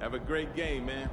Have a great game, man.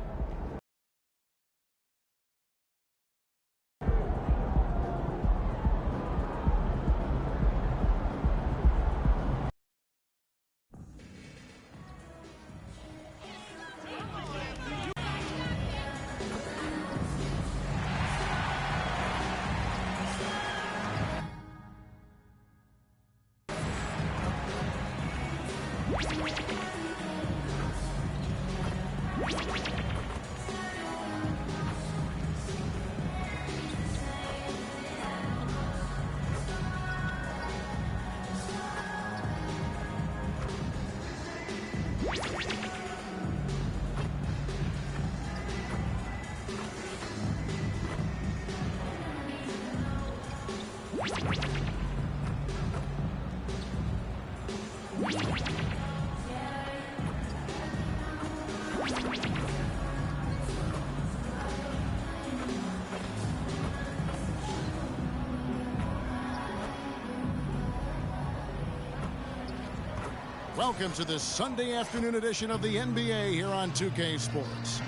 Welcome to this Sunday afternoon edition of the NBA here on 2K Sports.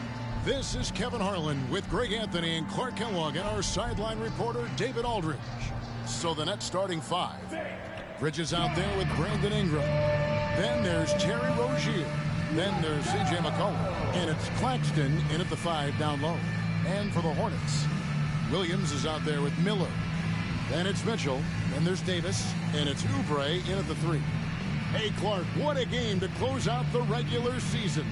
This is Kevin Harlan with Greg Anthony and Clark Kellogg and our sideline reporter David Aldridge. So the Nets starting five. Bridges out there with Brandon Ingram. Then there's Terry Rozier. Then there's C.J. McCollum. And it's Claxton in at the 5 down low. And for the Hornets, Williams is out there with Miller. Then it's Mitchell. Then there's Davis. And it's Oubre in at the 3. Hey, Clark, what a game to close out the regular season.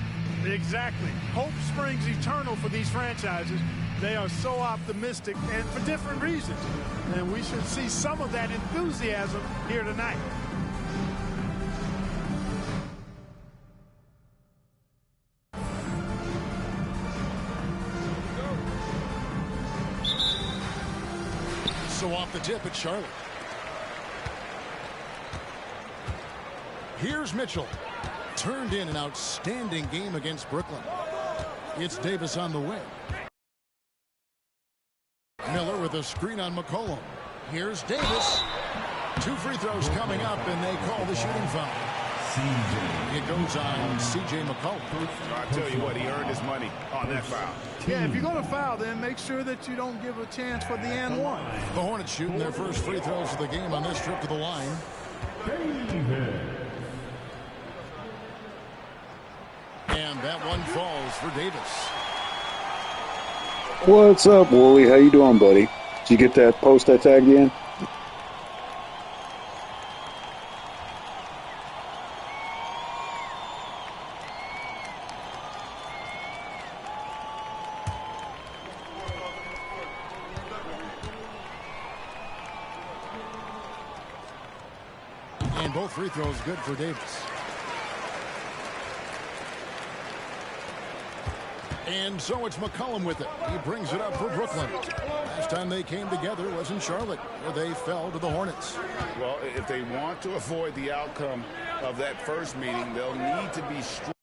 Exactly. Hope springs eternal for these franchises. They are so optimistic, and for different reasons. And we should see some of that enthusiasm here tonight. So off the tip, it's Charlotte. Here's Mitchell. Turned in an outstanding game against Brooklyn. It's Davis on the wing. Miller with a screen on McCollum. Here's Davis. 2 free throws coming up, and they call the shooting foul. It goes on C.J. McCollum. I tell you what, he earned his money on that foul. Yeah, if you're going to foul, then make sure that you don't give a chance for the and one. The Hornets shooting their first free throws of the game on this trip to the line. And that one falls for Davis. What's up, Wooly? How you doing, buddy? Did you get that post I tagged you in? And both free throws good for Davis. And so it's McCollum with it. He brings it up for Brooklyn. Last time they came together was in Charlotte, where they fell to the Hornets. Well, if they want to avoid the outcome of that first meeting, they'll need to be strong.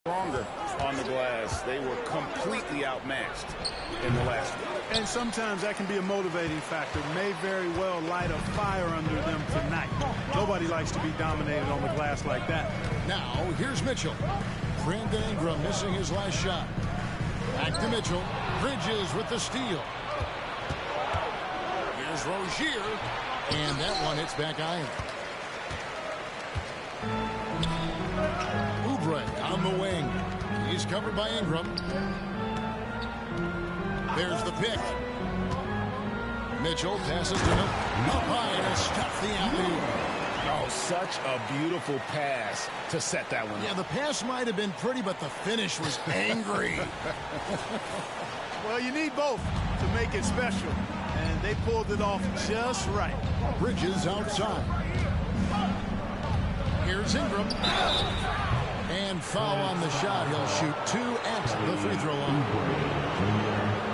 Stronger on the glass. They were completely outmatched in the last one. And sometimes that can be a motivating factor. May very well light a fire under them tonight. Nobody likes to be dominated on the glass like that. Now, here's Mitchell. Brandon Ingram missing his last shot. Back to Mitchell. Bridges with the steal. Here's Rozier. And that one hits back iron. Oubre on the wing. He's covered by Ingram. There's the pick. Mitchell passes to him. Up high to stuff the alley. Oh, such a beautiful pass to set that one. Yeah, the pass might have been pretty, but the finish was angry. Well, you need both to make it special. And they pulled it off just right. Bridges outside. Here's Ingram. And foul on the shot. He'll shoot 2 at the free throw line.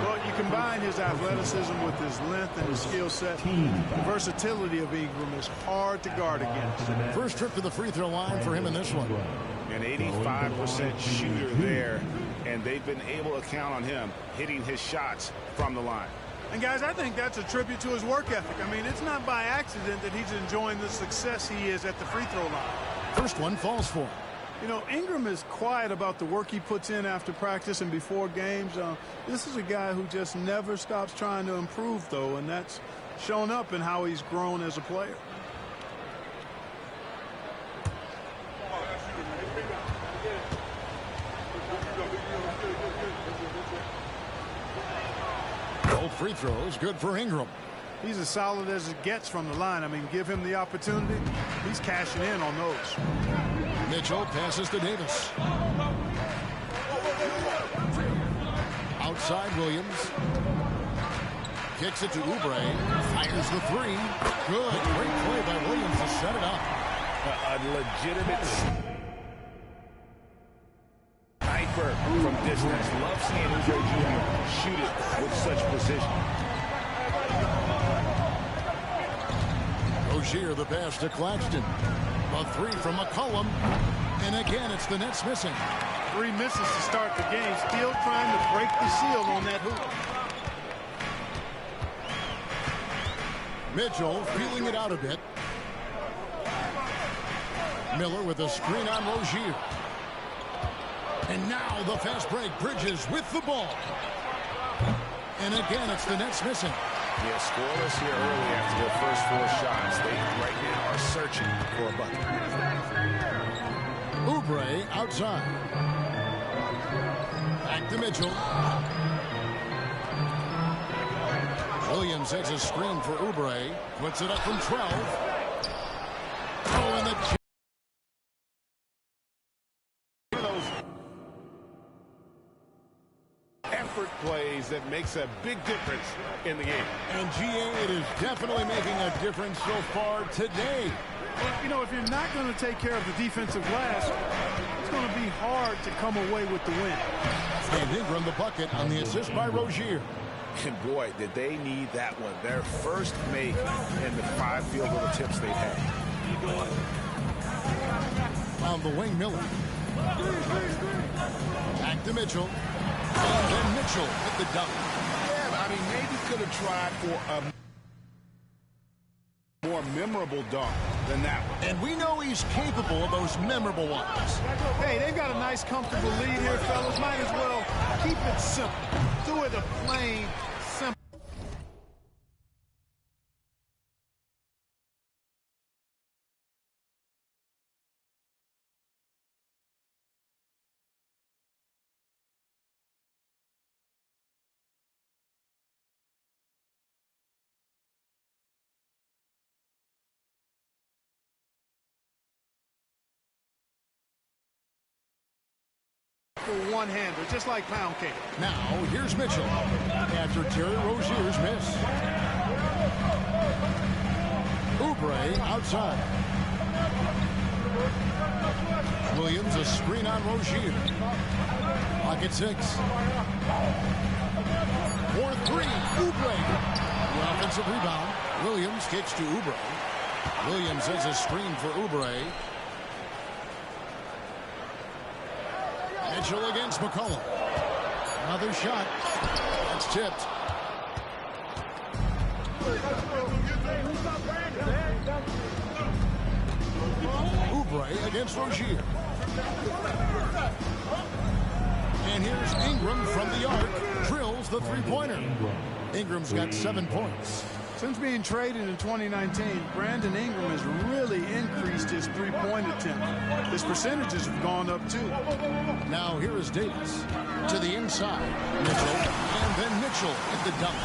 Well, you combine his athleticism with his length and his skill set. The versatility of Ingram is hard to guard against. First trip to the free throw line for him in this one. An 85% shooter there, and they've been able to count on him hitting his shots from the line. And, guys, I think that's a tribute to his work ethic. I mean, it's not by accident that he's enjoying the success he is at the free throw line. First one falls for him. You know, Ingram is quiet about the work he puts in after practice and before games. This is a guy who just never stops trying to improve, though, and that's shown up in how he's grown as a player. Both free throws good for Ingram. He's as solid as it gets from the line. I mean, give him the opportunity. He's cashing in on those. Mitchell passes to Davis. Outside Williams. Kicks it to Oubre. Fires the three. Good. Great play by Williams to set it up. A legitimate sniper from distance. Love seeing Oubre Jr. shoot it with such precision. Rozier the pass to Claxton. A three from McCollum. And again, it's the Nets missing. 3 misses to start the game. Still trying to break the seal on that hoop. Mitchell feeling it out a bit. Miller with a screen on Rozier. And now the fast break. Bridges with the ball. And again, it's the Nets missing. Yeah, scoreless here early after their first 4 shots. They right now are searching for a bucket. Oubre outside. Back to Mitchell. Williams has a screen for Oubre. Puts it up from 12. Oh, and the effort plays that makes a big difference in the game. And GA, it is definitely making a difference so far today. Well, you know, if you're not going to take care of the defensive glass, it's going to be hard to come away with the win. And Ingram the bucket on the assist by Rozier. And boy, did they need that one. Their first make in the 5 field goal attempts they've had. On the wing, Miller. Back to Mitchell. And then Mitchell at the dunk. Yeah, I mean, maybe could have tried for a more memorable dunk than that one. And we know he's capable of those memorable ones. Hey, they've got a nice, comfortable lead here, fellas. Might as well keep it simple. Do it a plain, simple. One-hander, just like pound cake. Now, here's Mitchell after Terry Rozier's miss. Oubre outside. Williams a screen on Rozier. Pocket 6. 4-3. Oubre. The offensive rebound. Williams kicks to Oubre. Williams has a screen for Oubre. Mitchell against McCollum. Another shot. That's tipped. Oubre against Rozier. And here's Ingram from the arc. Drills the three-pointer. Ingram's got 7 points. Since being traded in 2019, Brandon Ingram has really increased his three-point attempt. His percentages have gone up, too. Now here is Davis to the inside. Mitchell, and then Mitchell at the dunk.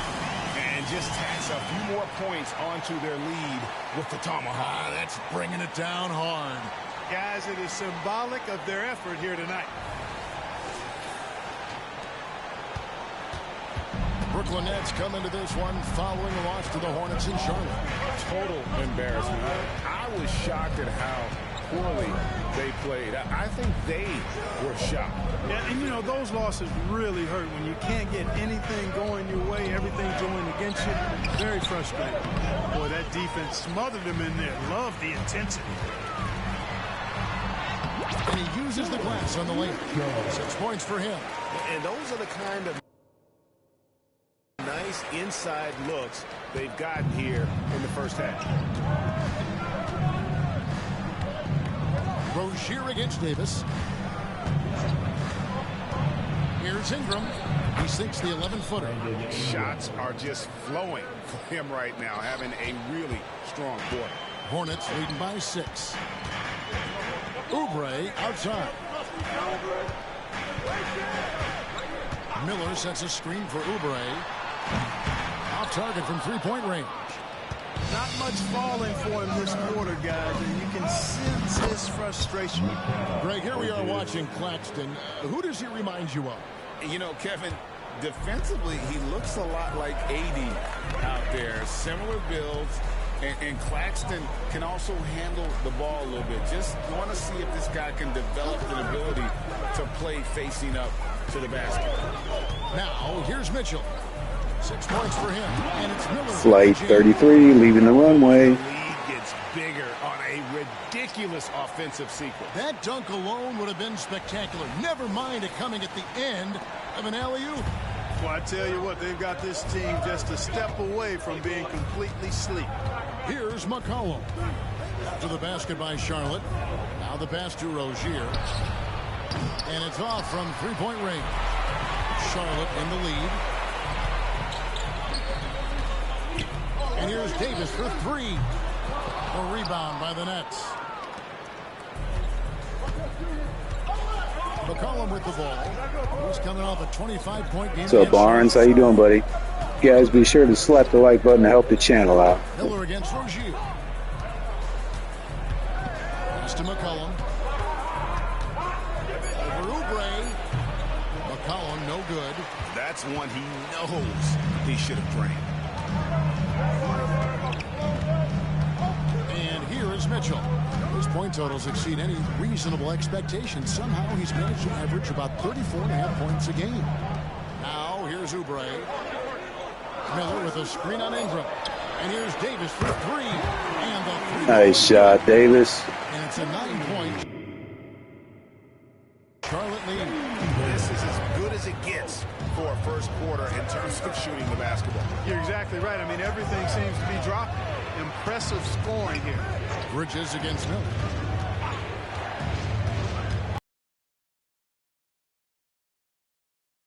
And just tacks a few more points onto their lead with the tomahawk. That's bringing it down hard. Guys, it is symbolic of their effort here tonight. Brooklyn Nets come into this one following a loss to the Hornets in Charlotte. Total embarrassment. I was shocked at how poorly they played. I think they were shocked. Yeah, and you know, those losses really hurt when you can't get anything going your way, everything's going against you. Very frustrating. Boy, that defense smothered them in there. Love the intensity. And he uses the glass on the lane. 6 points for him. And those are the kind of nice inside looks they've gotten here in the first half. Rozier against Davis. Here's Ingram. He sinks the 11-footer. Shots are just flowing for him right now, having a really strong quarter. Hornets leading by 6. Oubre outside. Miller sets a screen for Oubre. Off target from three-point range. Not much falling for him this quarter, guys, and you can sense his frustration. Greg, here we are watching Claxton. Who does he remind you of? You know, Kevin, defensively, he looks a lot like AD out there. Similar builds, and Claxton can also handle the ball a little bit. Just want to see if this guy can develop an ability to play facing up to the basket. Now, here's Mitchell. 6 points for him, and it's Miller. Flight 33 leaving the runway. The lead gets bigger on a ridiculous offensive sequence. That dunk alone would have been spectacular. Never mind it coming at the end of an alley-oop. Well, I tell you what, they've got this team just a step away from being completely asleep. Here's McCollum. To the basket by Charlotte. Now the pass to Rozier. And it's off from three-point range. Charlotte in the lead. And here's Davis for three. A rebound by the Nets. McCollum with the ball. He's coming off a 25-point game. What's up, Barnes? How you doing, buddy? Guys, be sure to slap the like button to help the channel out. Miller against Rozier. Pass to McCollum. Over Oubre. McCollum, no good. That's one he knows he should have drained. And here is Mitchell. His point totals exceed any reasonable expectation. Somehow he's managed to average about 34.5 points a game. Now here's Oubre. Miller with a screen on Ingram. And here's Davis for three. And the three. Nice shot, Davis. And it's a 9-point Charlotte lead. This is as good as it gets for a first quarter in terms of shooting the basketball. You're exactly right. I mean, everything seems to be dropping. Impressive scoring here. Bridges against Miller.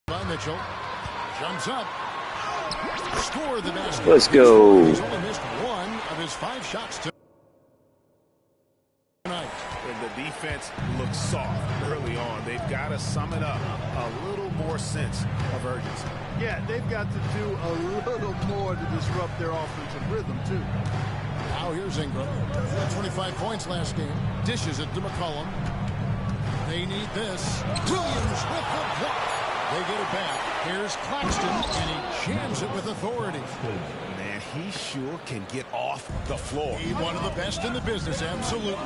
By Mitchell. Jumps up. Score the basket. Let's go. He's only missed one of his 5 shots tonight. And the defense looks soft early on. They've got to sum it up a little more sense of urgency. Yeah, they've got to do a little more to disrupt their offensive rhythm, too. Now here's Ingram. 25 points last game. Dishes it to McCollum. They need this. Williams with the block. They get it back. Here's Claxton, and he jams it with authority. Man, he sure can get off the floor. He's one of the best in the business, absolutely.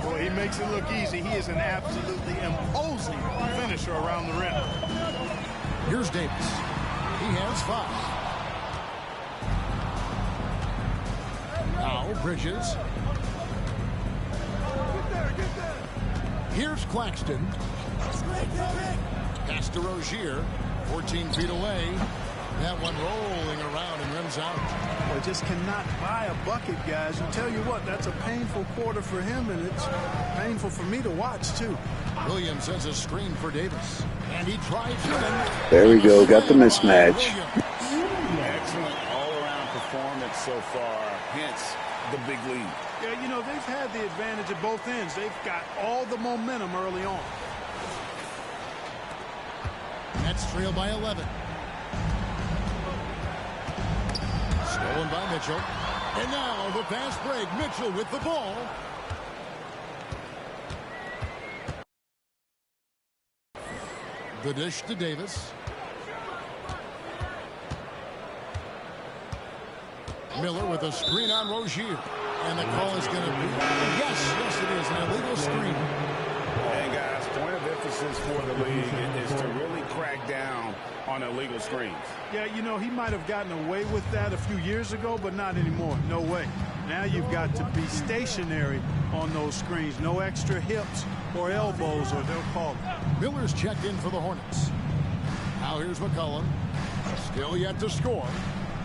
Boy, he makes it look easy. He is an absolutely imposing finisher around the rim. Here's Davis. He has 5. Now Bridges. Here's Claxton. Pass to Rozier. 14 feet away. That one rolling around and rims out. Boy, just cannot buy a bucket, guys. And tell you what, that's a painful quarter for him, and it's painful for me to watch, too. Williams sends a screen for Davis. And he drives in. There we go. Got the mismatch. Excellent all-around performance so far. Hence the big lead. Yeah, you know, they've had the advantage at both ends. They've got all the momentum early on. Nets trail by 11. Stolen by Mitchell. And now the fast break. Mitchell with the ball. The dish to Davis. Miller with a screen on Rozier. And the call is going to be, yes, it is, an illegal illegal screens. Yeah, you know, he might have gotten away with that a few years ago, but not anymore. No way. Now you've got to be stationary on those screens. No extra hips or elbows, or they'll call it. Miller's checked in for the Hornets. Now here's McCollum. Still yet to score.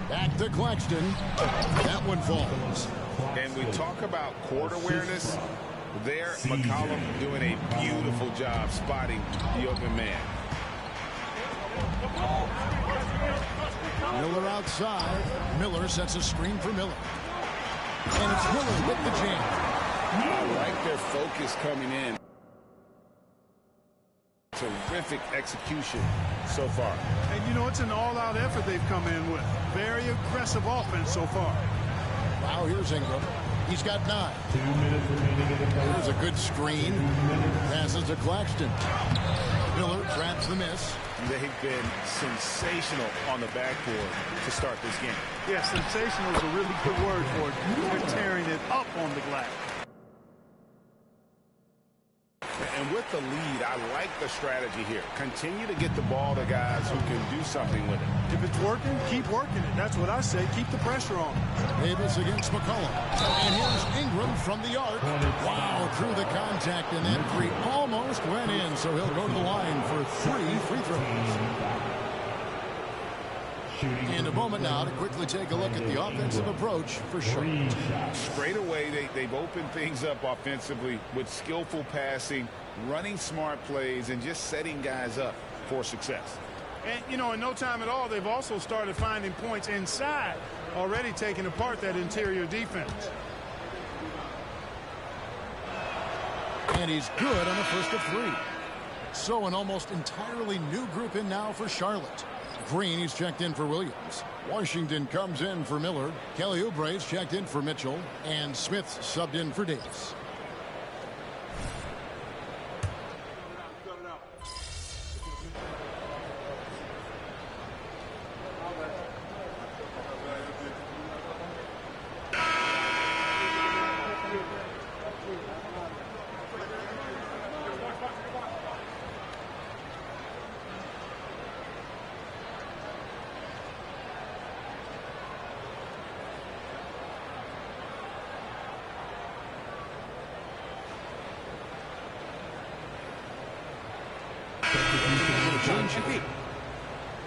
Back to Claxton. That one falls. And we talk about court awareness. There, McCollum doing a beautiful job spotting the open man. Miller outside. Miller sets a screen for Miller. And it's Miller with the jam. I like their focus coming in. Terrific execution so far. And, you know, it's an all-out effort they've come in with. Very aggressive offense so far. Now here's Ingram. He's got 9. 2 minutes remaining in the quarter. There's a good screen. Passes to Claxton. Miller traps the miss. They've been sensational on the backboard to start this game. Yeah, sensational is a really good word for it. They're tearing it up on the glass. And with the lead, I like the strategy here. Continue to get the ball to guys who can do something with it. If it's working, keep working it. That's what I say. Keep the pressure on. Davis against McCollum. And here's Ingram from the arc. Wow, through the contact, and that three almost went in. So he'll go to the line for 3 free throws. And a moment now to quickly take a look at the offensive approach for Charlotte. Straight away, they've opened things up offensively with skillful passing, running smart plays, and just setting guys up for success. And, you know, in no time at all, they've also started finding points inside, already taking apart that interior defense. And he's good on the first of 3. So an almost entirely new group in now for Charlotte. Green, he's checked in for Williams. Washington comes in for Miller. Kelly Oubre's checked in for Mitchell. And Smith's subbed in for Davis.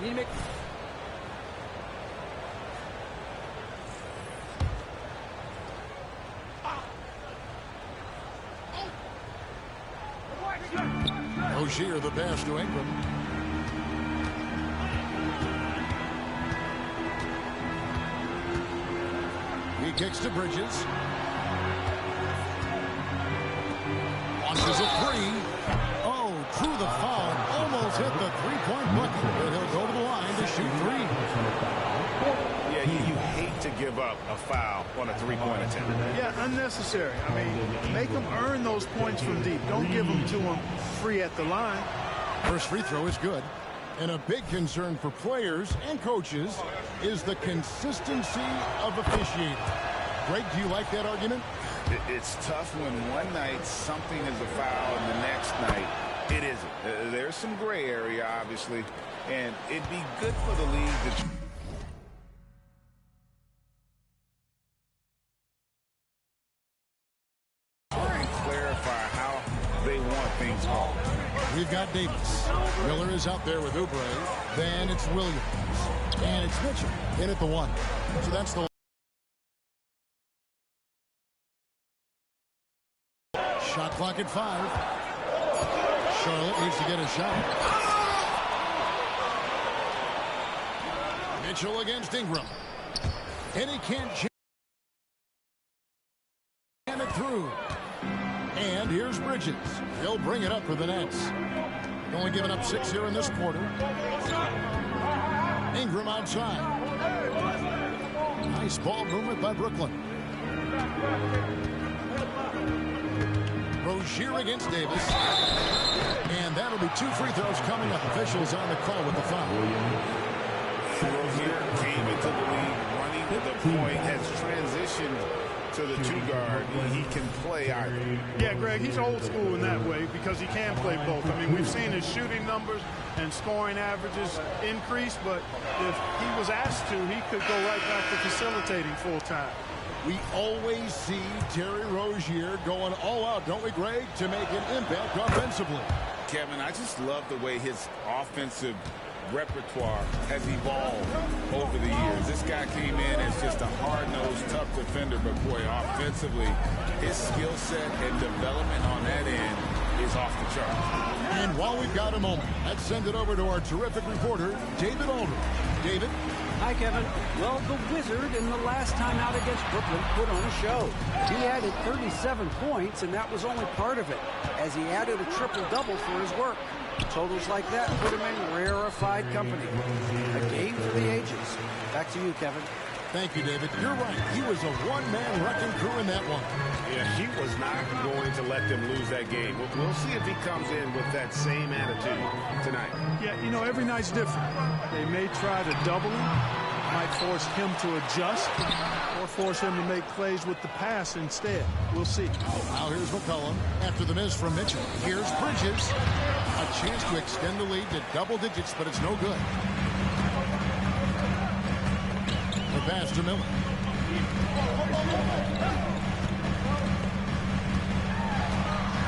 You need to make... Rozier the pass to Ingram. He kicks to Bridges. Launches a 3. Oh, through the foul. Almost hit the three-point bucket. But he'll go to the line to shoot 3. Yeah, you hate to give up a foul on a three-point attempt. Yeah, unnecessary. I mean, make them earn those points from deep. Don't give them to them free at the line. First free throw is good. And a big concern for players and coaches is the consistency of officiating. Greg, do you like that argument? It's tough when one night something is a foul and the next night it isn't. There's some gray area, obviously, and it'd be good for the league to try and clarify how they want things called. We've got Davis. Miller is out there with Oubre. Then it's Williams. And it's Mitchell in at the 1. So that's the shot clock at 5. Charlotte needs to get a shot. Mitchell against Ingram. And he can't jam it through. And here's Bridges. He'll bring it up for the Nets. Only giving up 6 here in this quarter. Ingram outside. Nice ball movement by Brooklyn. Rozier against Davis. And that'll be 2 free throws coming up. Officials on the call with the foul. Rozier came into the league running to the point, has transitioned to the 2-guard, he can play either. Yeah, Greg, he's old school in that way because he can play both. I mean, we've seen his shooting numbers and scoring averages increase, but if he was asked to, he could go right back to facilitating full time. We always see Terry Rozier going all out, don't we, Greg, to make an impact offensively. Kevin, I just love the way his offensive repertoire has evolved over the years. This guy came in as just a hard-nosed, tough defender, but boy, offensively, his skill set and development on that end is off the charts. And while we've got a moment, let's send it over to our terrific reporter, David Aldridge. David? Hi, Kevin. Well, the Wizard in the last time out against Brooklyn put on a show. He added 37 points, and that was only part of it, as he added a triple-double for his work. Totals like that put him in rarefied company. A game for the ages. Back to you, Kevin. Thank you, David. You're right. He was a one-man wrecking crew in that one. Yeah, he was not going to let them lose that game. We'll see if he comes in with that same attitude tonight. Yeah, you know, every night's different. They may try to double him, might force him to adjust, or force him to make plays with the pass instead. We'll see. Now here's McCollum after the miss from Mitchell. Here's Bridges. A chance to extend the lead to double digits, but it's no good. The pass to Miller.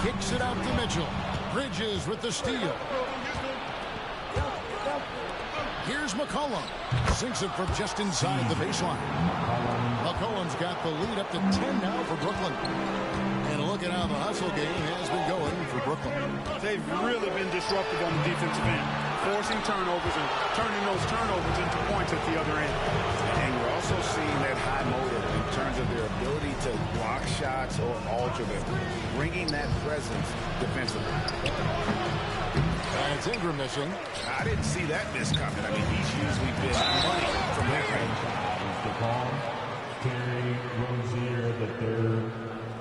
Kicks it out to Mitchell. Bridges with the steal. Here's McCollum. Sinks it from just inside the baseline. McCollum's got the lead up to 10 now for Brooklyn. And look at how the hustle game has been going for Brooklyn. They've really been disruptive on the defensive end, forcing turnovers and turning those turnovers into points at the other end. And we're also seeing that high motor in terms of their ability to block shots or alter them, bringing that presence defensively. And it's Ingram missing. I didn't see that miss coming. I mean, he's usually been money from that range. The ball, Terry Rozier, the third,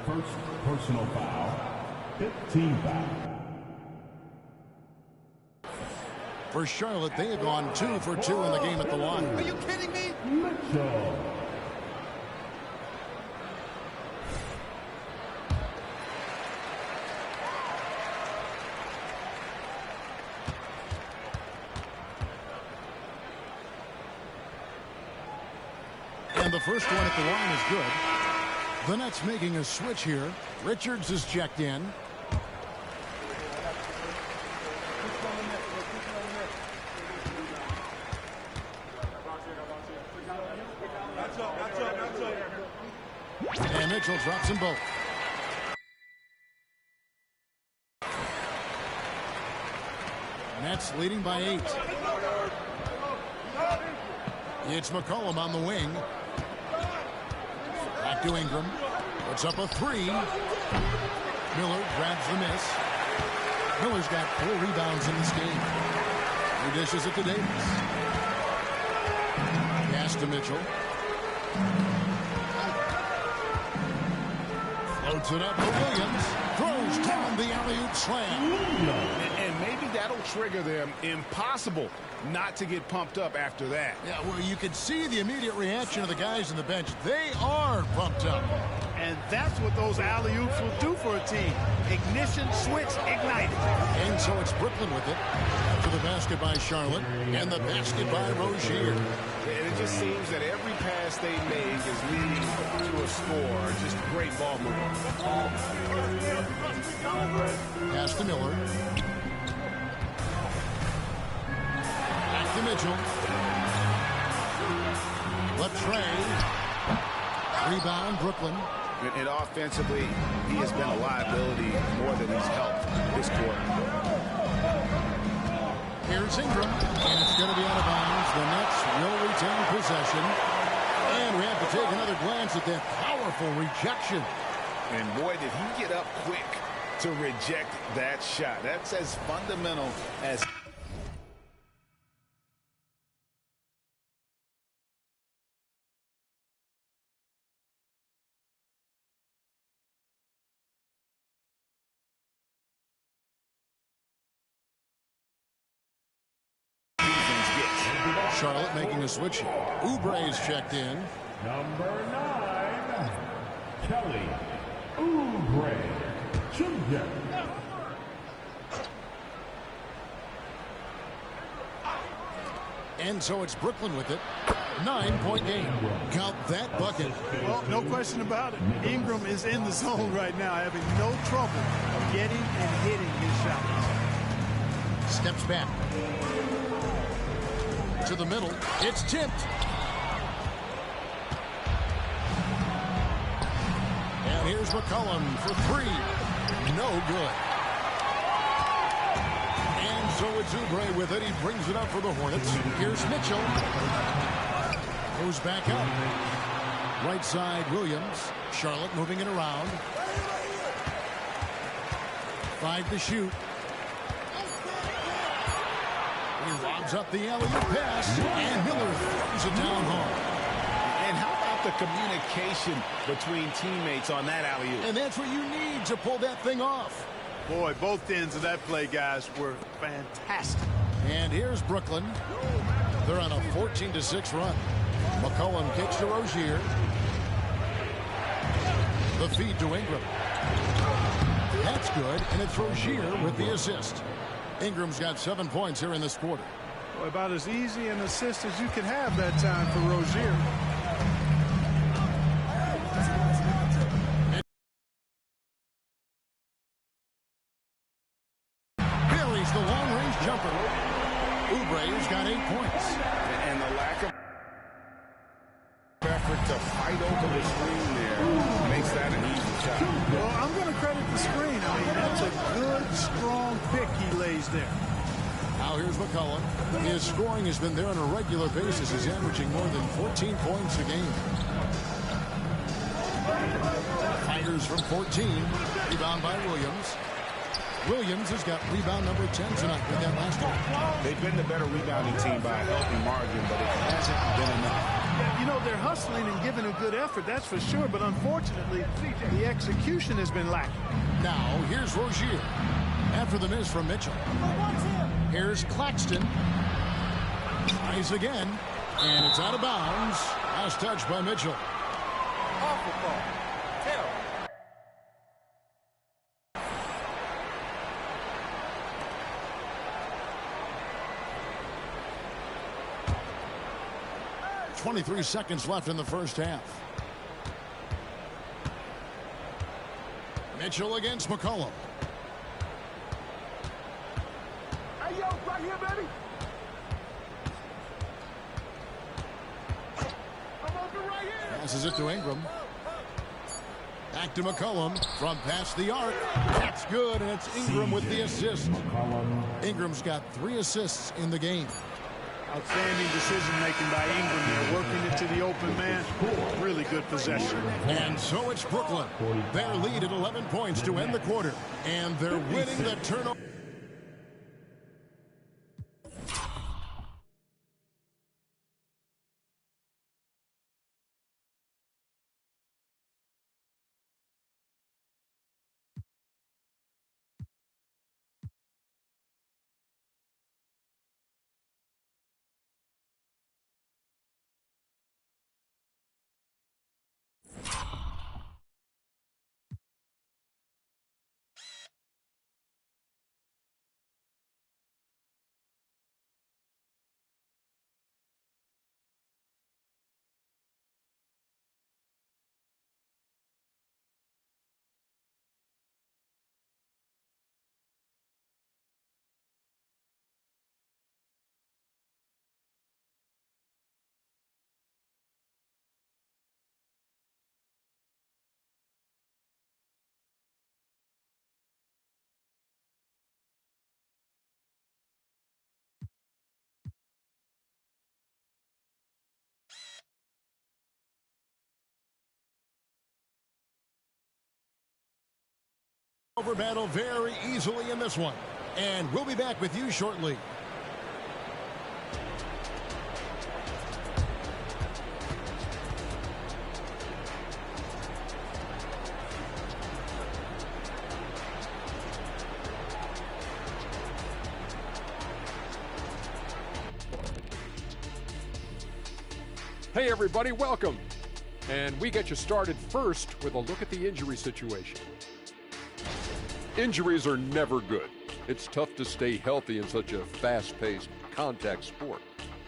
first personal foul, 15 foul. For Charlotte, they have gone 2 for 2 in the game at the line. Are you kidding me? Mitchell. And the first one at the line is good. The Nets making a switch here. Richards is checked in. And Mitchell drops them both. Nets leading by 8. It's McCollum on the wing. Back to Ingram. Puts up a 3. Miller grabs the miss. Miller's got 4 rebounds in this game. He dishes it to Davis. Pass to Mitchell. Floats it up to Williams. Throws down the alley-oop slam. And maybe that'll trigger them. Impossible not to get pumped up after that. Yeah, well, you can see the immediate reaction of the guys on the bench. They are pumped up. And that's what those alley-oops will do for a team. Ignition, switch, ignited. And so it's Brooklyn with it. After the basket by Charlotte and the basket by Rozier. And it just seems that every pass they make is leading to a score. Just great ball movement. Pass to Miller. Back to Mitchell. Latrey. Rebound, Brooklyn. And offensively, he has been a liability more than he's helped this quarter. Here's Ingram, and it's going to be out of bounds. The Nets will retain possession. And we have to take another glance at that powerful rejection. And boy, did he get up quick to reject that shot. That's as fundamental as... Charlotte making a switch here. Oubre's checked in. Number 9. Kelly Oubre Jr. And so it's Brooklyn with it. 9-point game. Count that bucket. Well, no question about it. Ingram is in the zone right now, having no trouble getting and hitting his shots. Steps back. To the middle. It's tipped. And here's McCollum for three. No good. And so it's Oubre with it. He brings it up for the Hornets. Here's Mitchell. Goes back up. Right side, Williams. Charlotte moving it around. 5 to shoot. He lobs up the alley-oop pass, and Miller throws it down home. And how about the communication between teammates on that alley-oop? And that's what you need to pull that thing off. Boy, both ends of that play, guys, were fantastic. And here's Brooklyn. They're on a 14-6 run. McCollum kicks to Rozier. The feed to Ingram. That's good, and it's Rozier with the assist. Ingram's got 7 points here in this quarter. Boy, about as easy an assist as you can have that time for Rozier. Buries the long-range jumper. Oubre's got 8 points. And the lack of effort to fight over the screen there makes that an easy shot. Well, I'm going to credit the screen. I mean, that's a good, strong pick he lays there. Now here's McCollum. His scoring has been there on a regular basis. He's averaging more than 14 points a game. Fighters from 14. Rebound by Williams. Williams has got rebound number 10 tonight with that last one. They've been the better rebounding team by a healthy margin, but it hasn't been enough. Yeah, you know, they're hustling and giving a good effort, that's for sure, but unfortunately, the execution has been lacking. Now, here's Rozier. After the miss from Mitchell. Here's Claxton. Tries again, and it's out of bounds. Last touch by Mitchell. Awful ball. 23 seconds left in the first half. Mitchell against McCollum. Hey, yo, right here, baby. I'm open right here. Passes it to Ingram. Back to McCollum from past the arc. That's good, and it's Ingram with the assist. Ingram's got 3 assists in the game. Outstanding decision-making by Ingram there, working it to the open man. Really good possession. And so it's Brooklyn. Their lead at 11 points to end the quarter. And they're winning the turnover. Over battle very easily in this one. And we'll be back with you shortly. Hey everybody, welcome. And we get you started first with a look at the injury situation. Injuries are never good. It's tough to stay healthy in such a fast-paced contact sport.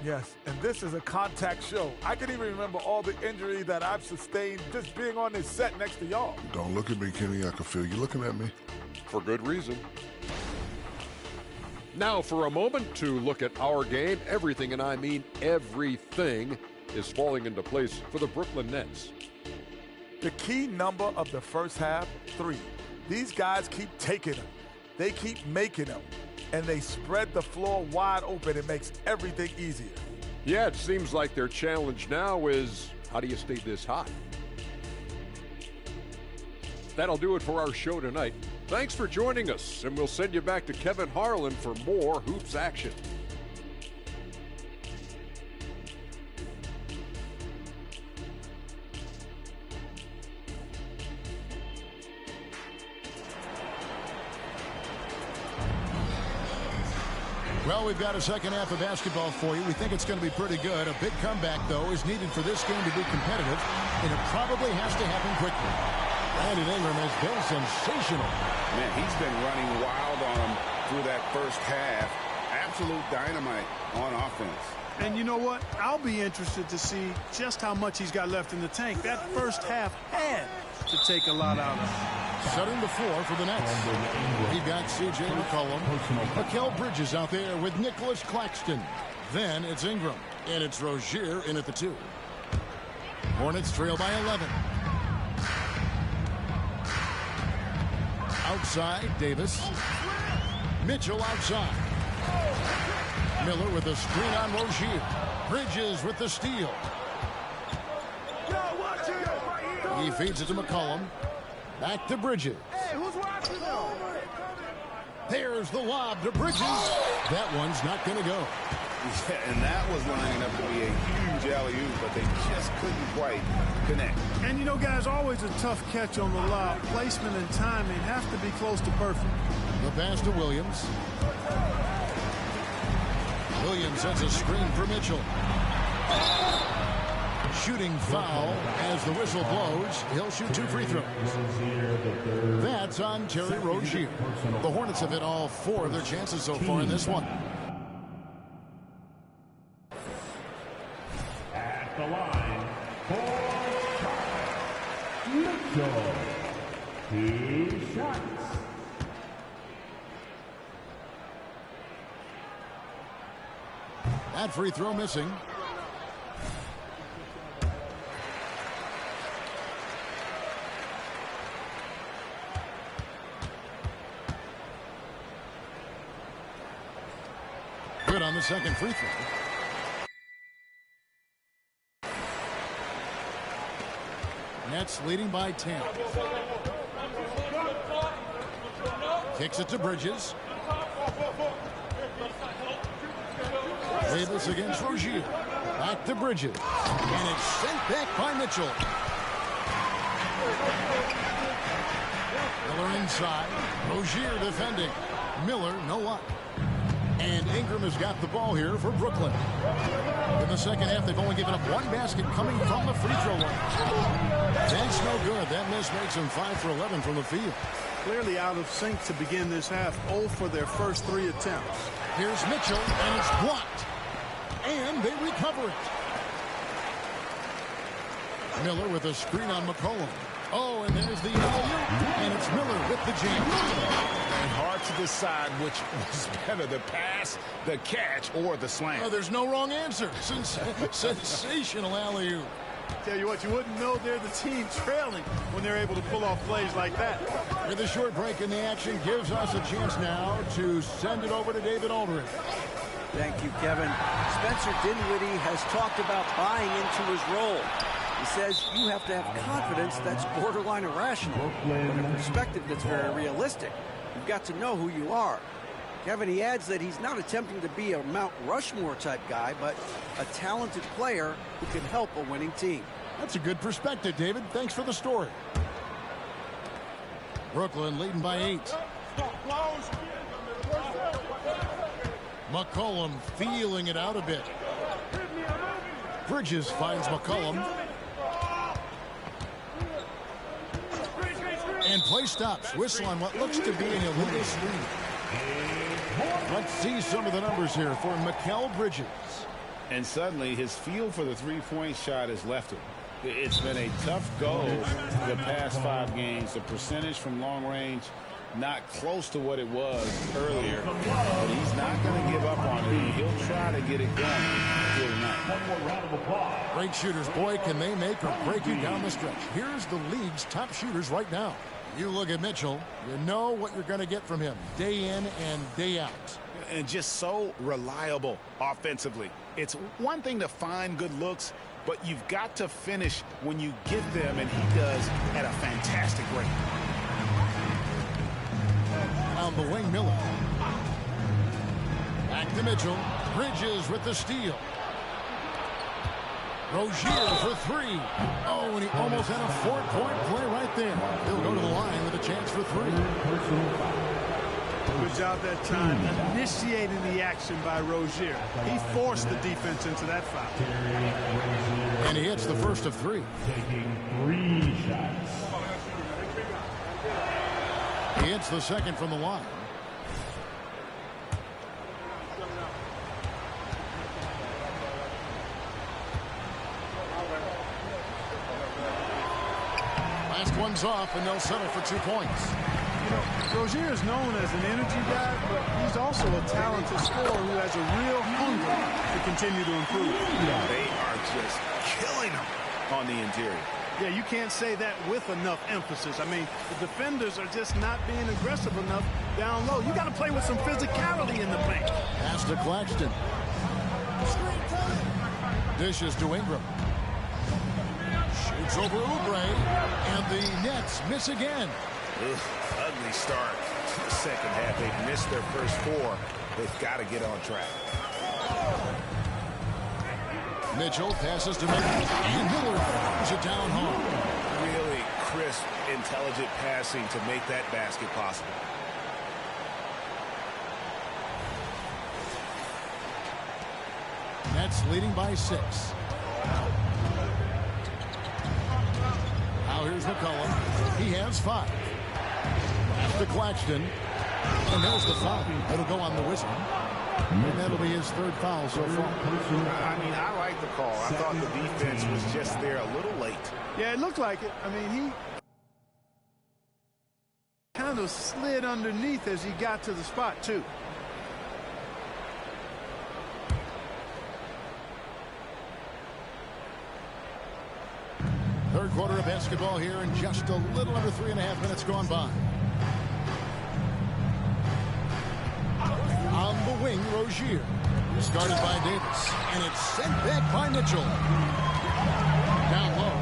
Yes, and this is a contact show. I can even remember all the injuries that I've sustained just being on this set next to y'all. Don't look at me, Kenny. I can feel you looking at me. For good reason. Now for a moment to look at our game. Everything, and I mean everything, is falling into place for the Brooklyn Nets. The key number of the first half, 3. These guys keep taking them. They keep making them. And they spread the floor wide open. It makes everything easier. Yeah, it seems like their challenge now is, how do you stay this hot? That'll do it for our show tonight. Thanks for joining us, and we'll send you back to Kevin Harlan for more hoops action. Well, we've got a second half of basketball for you. We think it's going to be pretty good. A big comeback, though, is needed for this game to be competitive, and it probably has to happen quickly. Brandon Ingram has been sensational. Man, he's been running wild on him through that first half. Absolute dynamite on offense. And you know what? I'll be interested to see just how much he's got left in the tank. That first half had to take a lot out of him. Setting the floor for the Nets. We've got C.J. McCollum. Mikal Bridges out there with Nicholas Claxton. Then it's Ingram. And it's Rozier in at the 2. Hornets trail by 11. Outside, Davis. Mitchell outside. Miller with a screen on Rozier. Bridges with the steal. He feeds it to McCollum. Back to Bridges. Hey, who's watching them? There's the lob to Bridges. That one's not going to go. Yeah, and that was lining up to be a huge alley-oop, but they just couldn't quite connect. And you know, guys, always a tough catch on the lob. Placement and timing have to be close to perfect. The pass to Williams. Williams sends a screen for Mitchell. Shooting foul as the whistle blows. He'll shoot 2 free throws. That's on Terry Rozier. The Hornets have hit all 4 of their chances so far in this one. At the line, for Mitchell. 2 shots. That free throw missing. Good on the second free throw. Nets leading by 10. Kicks it to Bridges. Davis against Rozier. Back to Bridges. And it's sent back by Mitchell. Miller inside. Rozier defending. Miller, no luck. And Ingram has got the ball here for Brooklyn. In the second half, they've only given up 1 basket coming from the free throw line. That's no good. That miss makes them 5 for 11 from the field. Clearly out of sync to begin this half. 0 for their first 3 attempts. Here's Mitchell, and it's blocked. And they recover it. Miller with a screen on McCollum. Oh, and there's the alley-oop, and it's Miller with the jam. And hard to decide which was better, the pass, the catch, or the slam. Oh, there's no wrong answer. Sensational alley-oop. Tell you what, you wouldn't know they're the team trailing when they're able to pull off plays like that. With a short break in the action gives us a chance now to send it over to David Aldridge. Thank you, Kevin. Spencer Dinwiddie has talked about buying into his role. He says you have to have confidence that's borderline irrational, but a perspective that's very realistic. You've got to know who you are. Kevin, he adds that he's not attempting to be a Mount Rushmore type guy, but a talented player who can help a winning team. That's a good perspective, David. Thanks for the story. Brooklyn leading by 8. McCollum feeling it out a bit. Bridges finds McCollum. And play stops. Whistle on what looks to be an illegal screen. Let's see some of the numbers here for Mikal Bridges. And suddenly his feel for the three-point shot has left him. It's been a tough go the past 5 games. The percentage from long range not close to what it was earlier. But he's not going to give up on it. He'll try to get it going here tonight. One more round of applause. Great shooters. Boy, can they make or break you down the stretch. Here's the league's top shooters right now. You look at Mitchell, you know what you're going to get from him day in and day out. And just so reliable offensively. It's one thing to find good looks, but you've got to finish when you get them, and he does at a fantastic rate. On the wing, Miller. Back to Mitchell. Bridges with the steal. Rozier for 3. Oh, and he almost had a 4-point play right there. He'll go to the line with a chance for 3. Good job that time initiating the action by Rozier. He forced the defense into that foul. And he hits the first of 3. Taking 3 shots. He hits the second from the line. Last one's off, and they'll settle for 2 points. You know, Rozier is known as an energy guy, but he's also a talented scorer who has a real hunger to continue to improve. They are just killing him on the interior. Yeah, you can't say that with enough emphasis. I mean, the defenders are just not being aggressive enough down low. You got to play with some physicality in the paint. Pass to Claxton. Dishes to Ingram. Shoots over Oubre, and the Nets miss again. Ugly start to the second half. They've missed their first 4. They've got to get on track. Mitchell passes to Miller, and Miller throws it down home. Really crisp, intelligent passing to make that basket possible. Nets leading by 6. Now here's McCollum. He has 5. Pass to Claxton. And there's the foul. It'll go on the Wizard. And that'll be his 3rd foul so far. I mean, I like the call. I thought the defense was just there a little late. Yeah, it looked like it. I mean, he kind of slid underneath as he got to the spot, too. Third quarter of basketball here, and just a little under 3.5 minutes gone by. On the wing, Rozier. Started by Davis, and it's sent back by Mitchell. Down low.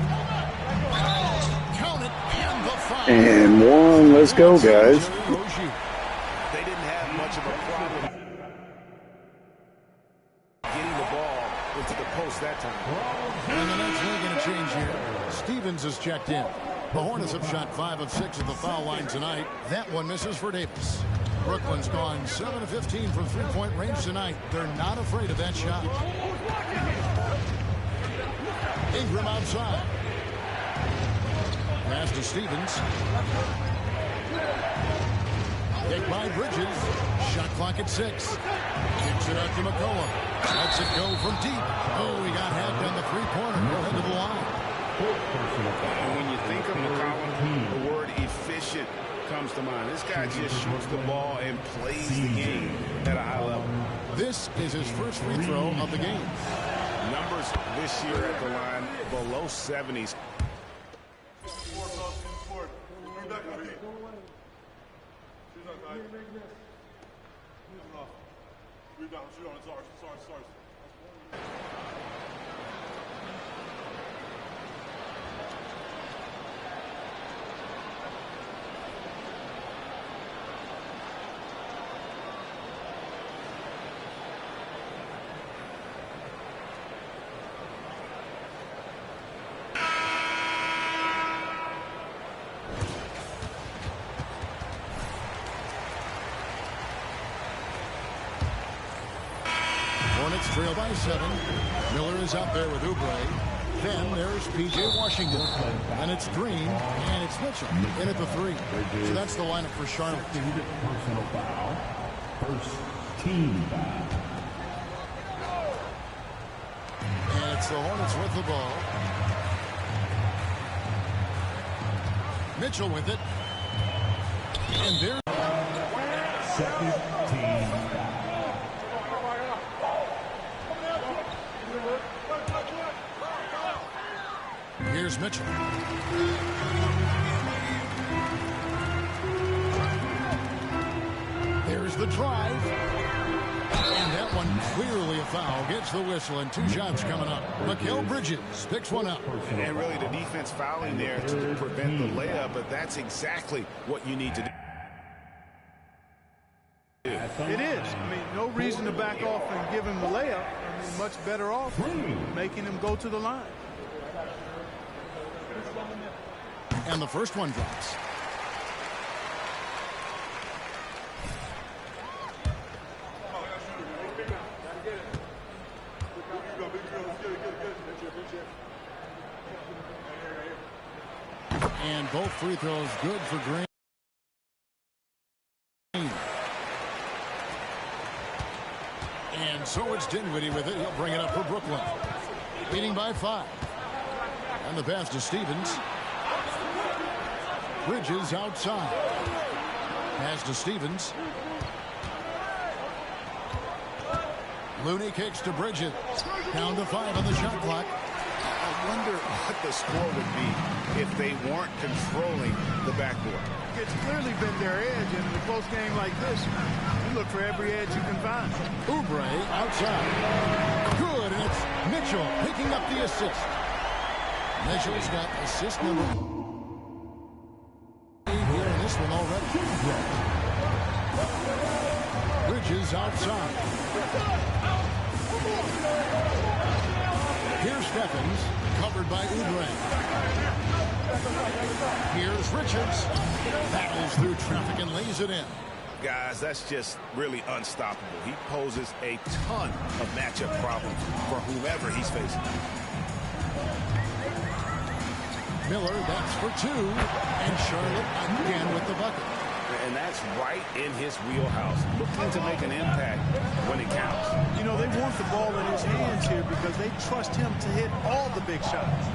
Count it, and the foul. And 1. Let's go, guys. They didn't have much of a problem getting the ball into the post that time. And the Nets making a change here. Stevens is checked in. The Hornets have shot 5 of 6 at the foul line tonight. That one misses for Davis. Brooklyn's gone 7 of 15 from 3-point range tonight. They're not afraid of that shot. Ingram outside. Pass to Stevens. Kick by Bridges. Shot clock at 6. Kicks it out to McCollum. Lets it go from deep. Oh, he got hacked on the 3-pointer. Go ahead to the line. And when you think of McCollum, the word efficient comes to mind. This guy just shoots the ball and plays the game at a high level. This is his first free throw of the game. Numbers this year at the line below 70s. Hornets trail by 7. Miller is out there with Oubre. Then there's P.J. Washington. And it's Green, and it's Mitchell in at the 3. So that's the lineup for Charlotte. Personal foul. First team foul. And it's the Hornets with the ball. Mitchell with it. And there. Second team foul. Here's Mitchell. There's the drive. And that one clearly a foul. Gets the whistle, and 2 shots coming up. Mikal Bridges picks one up. And really the defense fouling there to prevent the layup, but that's exactly what you need to do. It is. I mean, no reason to back off and give him the layup. I mean, much better off making him go to the line. And the first one drops. And both free throws good for Green. And so it's Dinwiddie with it. He'll bring it up for Brooklyn. Leading by 5. And the pass to Stevens. Bridges outside. Pass to Stevens. Looney kicks to Bridges. Down to 5 on the shot clock. I wonder what the score would be if they weren't controlling the backboard. It's clearly been their edge, and in a close game like this, you look for every edge you can find. Oubre outside. Good, and it's Mitchell picking up the assist. Mitchell's got assist number here in this one already. Bridges outside. Here's Stephens, covered by Oubre. Here's Richards. Battles through traffic and lays it in. Guys, that's just really unstoppable. He poses a ton of matchup problems for whomever he's facing. Miller, that's for 2. And Charlotte again with the bucket. And that's right in his wheelhouse. Looking to make an impact when it counts. You know, they want the ball in his hands here because they trust him to hit all the big shots.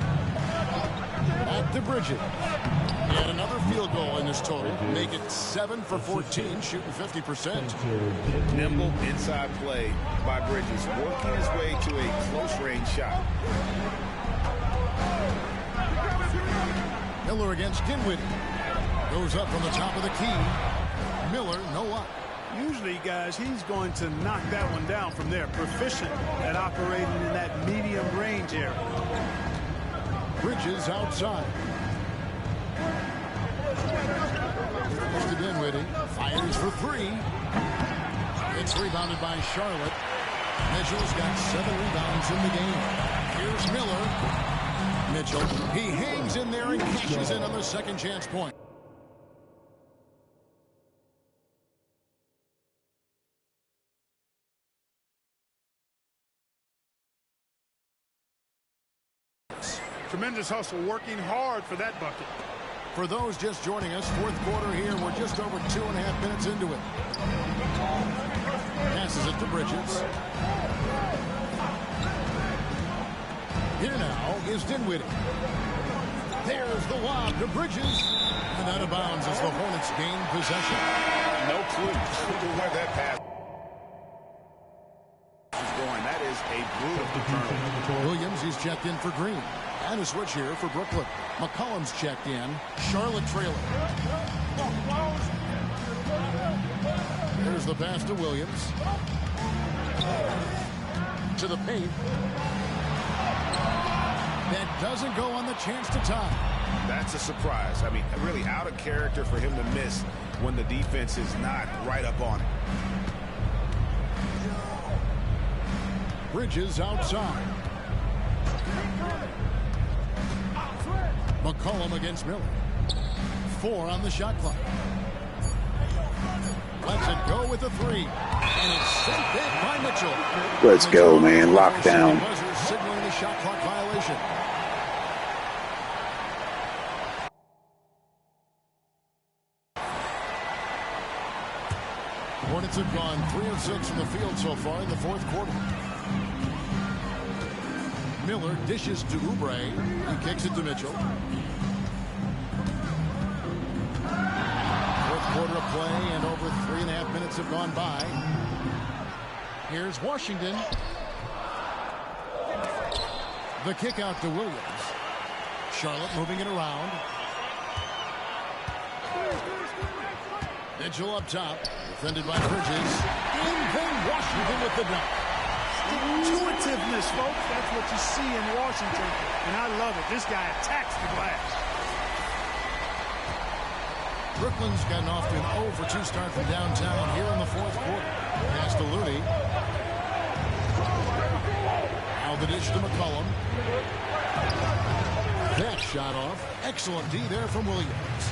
Back to Bridges. And another field goal in this total. Make it 7 for 14, shooting 50%. Nimble inside play by Bridges, working his way to a close-range shot. Miller against Dinwiddie. Goes up from the top of the key. Miller, no luck. Usually, guys, he's going to knock that one down from there. Proficient at operating in that medium range area. Bridges outside. Goes to Dinwiddie. Fires for 3. It's rebounded by Charlotte. Mitchell's got 7 rebounds in the game. Here's Miller. Mitchell, he hangs in there and cashes in on the second chance point. Tremendous hustle, working hard for that bucket. For those just joining us, fourth quarter here. We're just over 2.5 minutes into it. Passes it to Bridges. Here now is Dinwiddie. There's the lob to Bridges. And out of bounds as the Hornets gain possession. No clue where that pass is going. That is a beautiful turnover. Williams, he's checked in for Green. And a switch here for Brooklyn. McCollum's checked in. Charlotte trailing. There's the pass to Williams. To the paint. That doesn't go on the chance to tie. That's a surprise. I mean, really out of character for him to miss when the defense is not right up on it. Bridges outside. McCollum against Miller. 4 on the shot clock. Lets it go with the 3. And it's sent back by Mitchell. Let's go, man. Lockdown. Signaling the shot clock violation. Hornets have gone 3 of 6 from the field so far in the fourth quarter. Miller dishes to Oubre. He kicks it to Mitchell. Fourth quarter of play, and over 3.5 minutes have gone by. Here's Washington. The kick out to Williams. Charlotte moving it around. Mitchell up top, defended by Bridges. In then Washington with the dunk. Intuitiveness, folks. That's what you see in Washington, and I love it. This guy attacks the glass. Brooklyn's gotten off to an 0 for 2 start from downtown here in the fourth quarter. Pass to Looney. Now the dish to McCollum. That shot off. Excellent D there from Williams.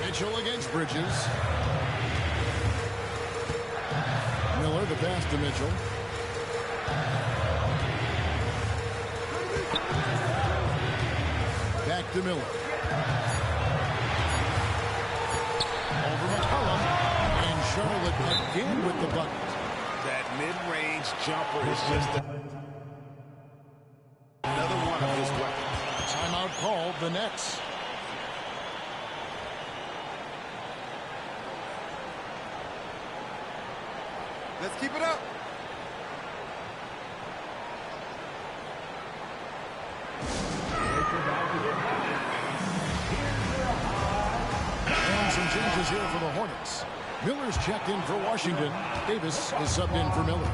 Mitchell against Bridges. Miller, the pass to Mitchell. Back to Miller. Over McCollum. And Charlotte again with the bucket. That mid-range jumper is just another one of his weapons. Timeout called the Nets. Let's keep it up. And some changes here for the Hornets. Miller's checked in for Washington. Davis is subbed in for Miller.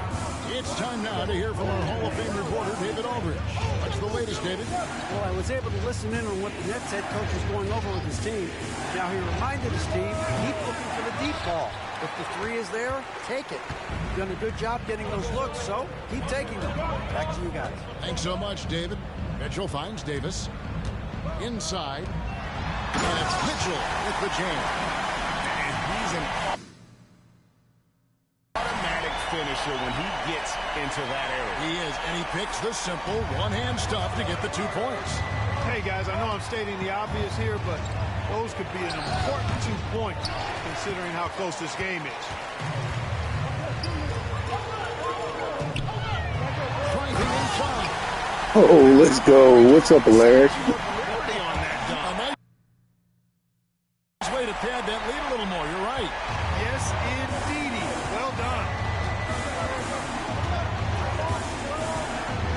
It's time now to hear from our Hall of Fame reporter, David Aldridge. What's the latest, David? Well, I was able to listen in on what the Nets head coach was going over with his team. Now, he reminded his team, keep looking for the deep ball. If the three is there, take it. You've done a good job getting those looks, so keep taking them. Back to you guys. Thanks so much, David. Mitchell finds Davis. Inside. And it's Mitchell with the jam. And he's an automatic finisher when he gets into that area. He is, and he picks the simple one-hand stuff to get the 2 points. Hey, guys, I know I'm stating the obvious here, but those could be an important 2 points considering how close this game is. Driving inside. Oh, let's go. What's up, Larry? Way to pad that lead a little more. You're right. Yes, indeedy. Well done.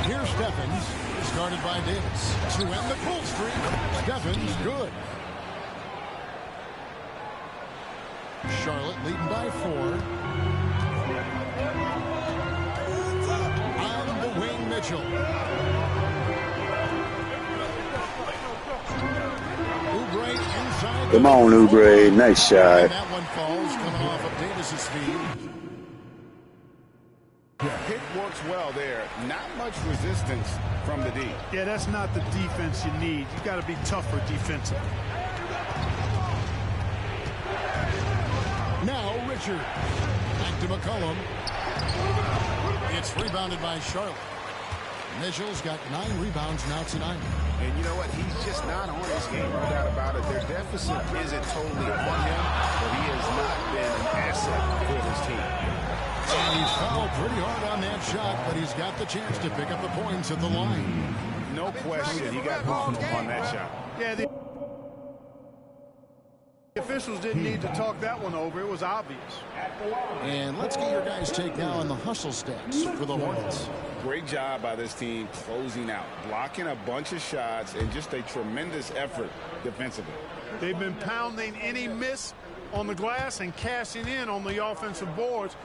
Here's Stephens. It's guarded by Davis. To end the pull streak. Stephens good. Charlotte leading by 4. On the wing, Mitchell. Oubre inside. Come on, Oubre. Nice shot. And that one falls coming off of Davis's feet. Pick works well there. Not much resistance from the D. Yeah, that's not the defense you need. You got to be tougher defensively. Now Richard. Back to McCollum. It's rebounded by Charlotte. Mitchell's got 9 rebounds now tonight. And you know what? He's just not on his game, no doubt about it. Their deficit isn't totally on him, but he has not been an asset for this team. And he's fouled pretty hard on that shot, but he's got the chance to pick up the points at the line. No question, he got bumped on that shot. Yeah, the officials didn't need to talk that one over. It was obvious. And let's get your guys' take now on the hustle stats for the Hornets. Great job by this team closing out, blocking a bunch of shots, and just a tremendous effort defensively. They've been pounding any miss on the glass and cashing in on the offensive boards.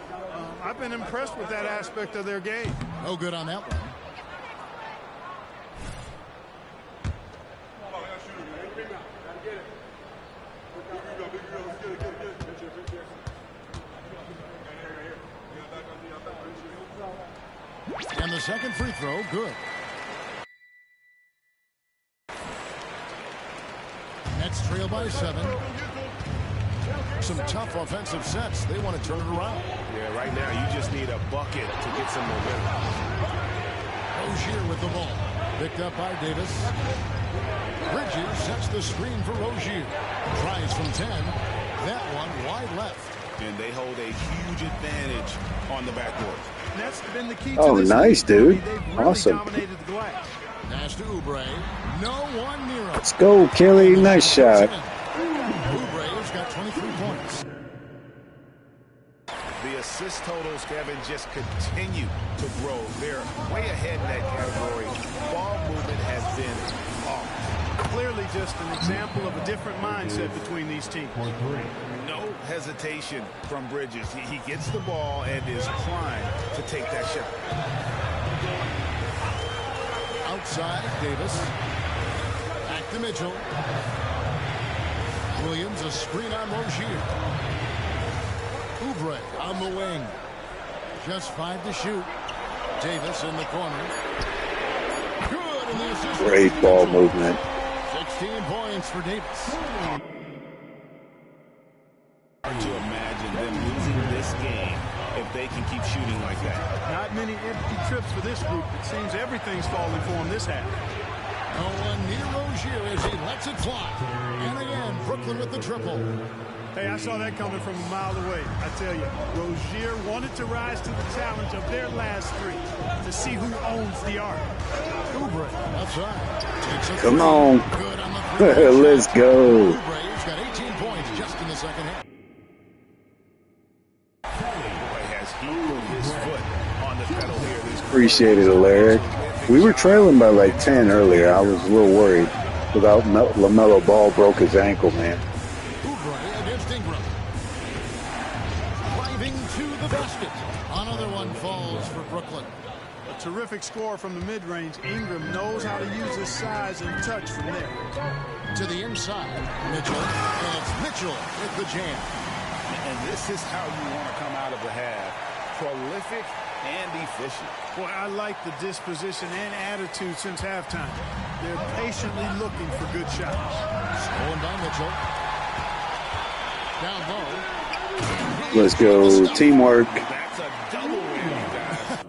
I've been impressed with that aspect of their game. No good on that one. And the second free throw, good. Nets trail by 7. Some tough offensive sets. They want to turn it around. Yeah, right now you just need a bucket to get some momentum. Rozier with the ball. Picked up by Davis. Bridges sets the screen for Rozier. Tries from 10. That one wide left. And they hold a huge advantage on the backboard. That's been the key to Oh, this nice, game. dude. They've really Awesome. dominated the glass. Pass to Oubre. No one near him. Let's go, Kelly. Nice shot. Oubre's got 23 points. The assist totals, Kevin, just continue to grow. They're way ahead in that category. Ball movement has been off. Clearly just an example of a different mindset between these teams. No hesitation from Bridges. He gets the ball and is primed to take that shot. Outside, Davis. Back to Mitchell. Williams, a screen on Rozier. Oubre on the wing. Just 5 to shoot. Davis in the corner. Good, and the assist. Great ball movement. 16 points for Davis. Hard to imagine them losing this game if they can keep shooting like that. Not many empty trips for this group. It seems everything's falling for them this half. No one near Rozier as he lets it fly. And again, Brooklyn with the triple. Hey, I saw that coming from a mile away. I tell you, Rozier wanted to rise to the challenge of their last three to see who owns the arc. Oubre outside. Come on. Good on the Let's go. Oubre's got 18 points just in the second half. Has he put his foot on the pedal here? Appreciate it, Larry. We were trailing by like 10 earlier. I was a little worried. Without LaMelo Ball broke his ankle, man. Oubre against Ingram. Driving to the basket. Another one falls for Brooklyn. A terrific score from the mid-range. Ingram knows how to use his size and touch from there. To the inside, Mitchell. And it's Mitchell with the jam. And this is how you want to come out of the half. Prolific and efficient. Boy, I like the disposition and attitude since halftime. They're patiently looking for good shots. Stolen by Mitchell. Down low. Let's go. Teamwork. That's a double whammy, guys.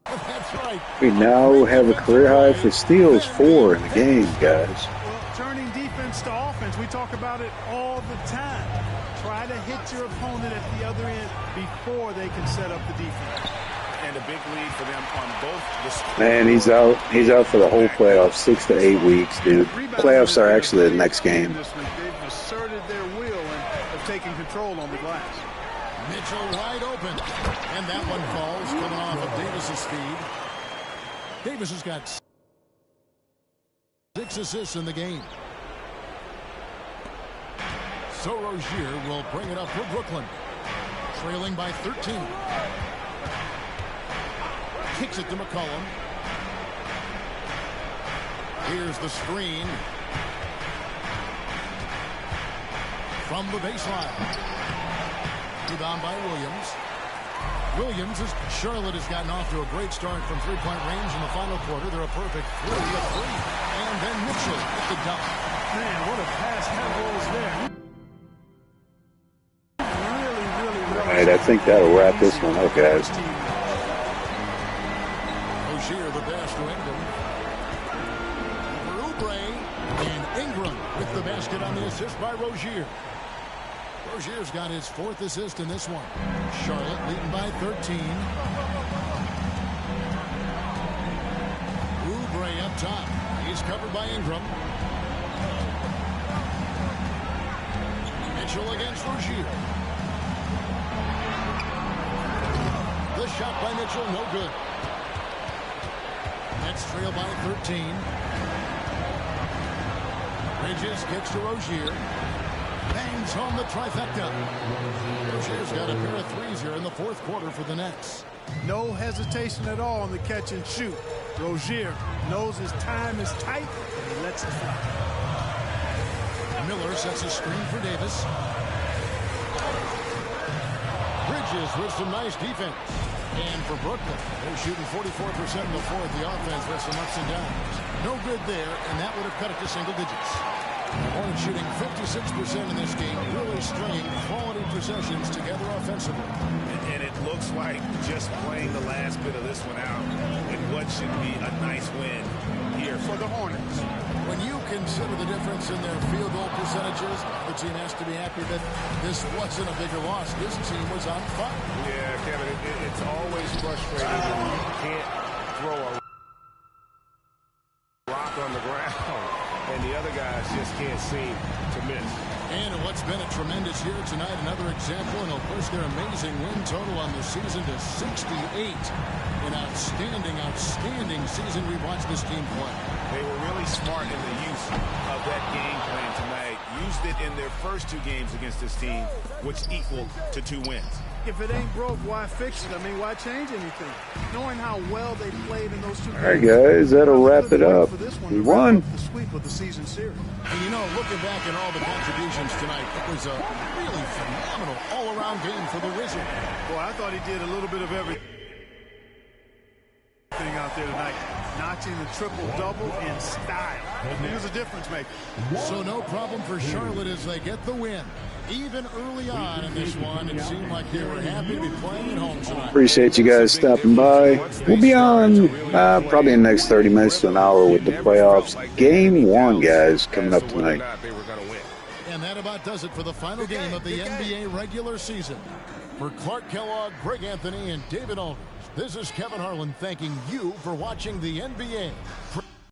That's right. We now have a career high for steals, 4 in the game, guys. Well, turning defense to offense, we talk about it all the time. Try to hit your opponent at the other end before they can set up the defense. And a big lead for them on both the Man, he's out. He's out for the whole playoffs, 6 to 8 weeks, dude. Playoffs are actually the next game. This week, they've asserted their will and have taken control on the glass. Mitchell wide open. And that one falls, coming off of Davis's speed. Davis has got 6 assists in the game. So Rozier will bring it up for Brooklyn. Trailing by 13. Kicks it to McCollum. Here's the screen. From the baseline. Rebound by Williams. Charlotte has gotten off to a great start from three-point range in the final quarter. They're a perfect 3 of 3. And then Mitchell with the dunk. Man, what a pass that was there. All right, I think that'll wrap this one up, guys. Rozier the pass to Ingram. For Oubre. And Ingram with the basket on the assist by Rozier. Rozier's got his 4th assist in this one. Charlotte leading by 13. Oubre up top. He's covered by Ingram. Mitchell against Rozier. The shot by Mitchell, no good. Nets trail by 13. Bridges gets to Rozier. Bangs home the trifecta. Rozier's got a pair of threes here in the 4th quarter for the Nets. No hesitation at all on the catch and shoot. Rozier knows his time is tight, and he lets it fly. Miller sets a screen for Davis. Bridges with some nice defense. And for Brooklyn, they're shooting 44% in the 4th. The offense with some ups and downs. No good there, and that would have cut it to single digits. The Hornets shooting 56% in this game, really stringing quality possessions together offensively. And it looks like just playing the last bit of this one out in what should be a nice win. here for the Hornets. When you consider the difference in their field goal percentages, the team has to be happy that this wasn't a bigger loss. This team was on fire. Yeah, Kevin, it's always frustrating when you can't throw a rock on the ground and the other guys just can't seem to miss. And what's been a tremendous year tonight, another example, and they'll push their amazing win total on the season to 68. An outstanding, outstanding season we've watched this team play. They were really smart in the use of that game plan tonight. Used it in their first 2 games against this team, which equaled to 2 wins. If it ain't broke, why fix it? I mean, why change anything? Knowing how well they played in those 2 games. All right, guys, that'll wrap it up. We won. The sweep of the season series. And you know, looking back at all the contributions tonight, it was a really phenomenal all-around game for the Wizards. Boy, I thought he did a little bit of everything out there tonight. Notching the triple-double in style. He was a difference maker. So no problem for Charlotte as they get the win. Even early on in this one, it seemed like they were happy to be playing at home tonight. Appreciate you guys stopping by. We'll be on probably in the next 30 minutes to an hour with the playoffs. Game 1, guys, coming up tonight. And that about does it for the final game of the NBA regular season. For Clark Kellogg, Greg Anthony, and David Aldridge, this is Kevin Harlan thanking you for watching the NBA.